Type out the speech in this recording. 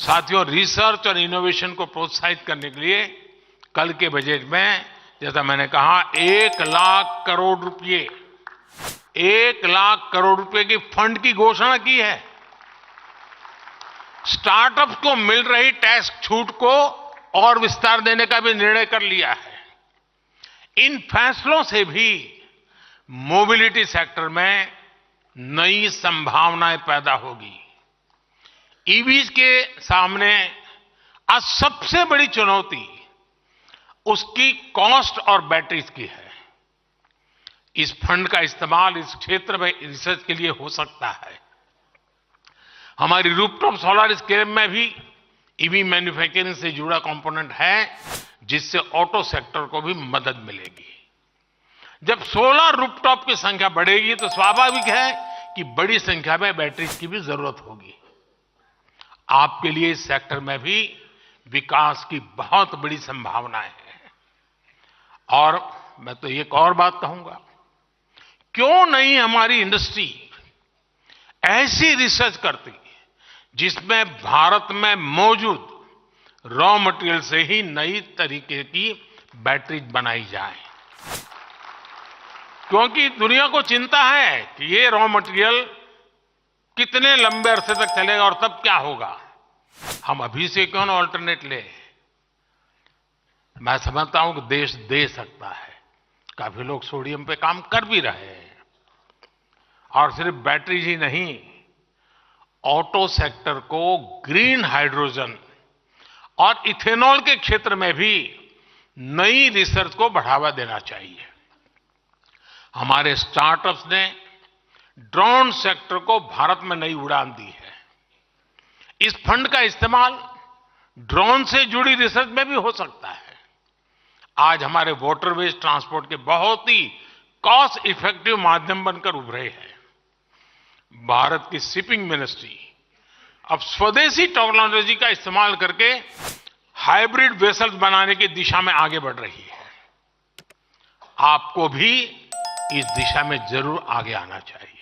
साथियों, रिसर्च और इनोवेशन को प्रोत्साहित करने के लिए कल के बजट में, जैसा मैंने कहा, 1 लाख करोड़ रुपए की फंड की घोषणा की है। स्टार्टअप्स को मिल रही टैक्स छूट को और विस्तार देने का भी निर्णय कर लिया है। इन फैसलों से भी मोबिलिटी सेक्टर में नई संभावनाएं पैदा होगी। ईवीज के सामने आज सबसे बड़ी चुनौती उसकी कॉस्ट और बैटरीज की है। इस फंड का इस्तेमाल इस क्षेत्र में रिसर्च के लिए हो सकता है। हमारी रूफटॉप सोलर स्कीम में भी ईवी मैन्युफैक्चरिंग से जुड़ा कंपोनेंट है, जिससे ऑटो सेक्टर को भी मदद मिलेगी। जब सोलर रूफटॉप की संख्या बढ़ेगी तो स्वाभाविक है कि बड़ी संख्या में बैटरीज की भी जरूरत होगी। आपके लिए इस सेक्टर में भी विकास की बहुत बड़ी संभावनाएं हैं। और मैं तो एक और बात कहूंगा, क्यों नहीं हमारी इंडस्ट्री ऐसी रिसर्च करती जिसमें भारत में मौजूद रॉ मटेरियल से ही नई तरीके की बैटरी बनाई जाए। क्योंकि दुनिया को चिंता है कि ये रॉ मटेरियल कितने लंबे अरसे तक चलेगा और तब क्या होगा। हम अभी से क्यों ना ऑल्टरनेट ले। मैं समझता हूं कि देश दे सकता है। काफी लोग सोडियम पे काम कर भी रहे हैं। और सिर्फ बैटरी ही नहीं, ऑटो सेक्टर को ग्रीन हाइड्रोजन और इथेनॉल के क्षेत्र में भी नई रिसर्च को बढ़ावा देना चाहिए। हमारे स्टार्टअप्स ने ड्रोन सेक्टर को भारत में नई उड़ान दी है। इस फंड का इस्तेमाल ड्रोन से जुड़ी रिसर्च में भी हो सकता है। आज हमारे वाटरवेज ट्रांसपोर्ट के बहुत ही कॉस्ट इफेक्टिव माध्यम बनकर उभरे हैं। भारत की शिपिंग मिनिस्ट्री अब स्वदेशी टेक्नोलॉजी का इस्तेमाल करके हाइब्रिड वेसल्स बनाने की दिशा में आगे बढ़ रही है। आपको भी इस दिशा में जरूर आगे आना चाहिए।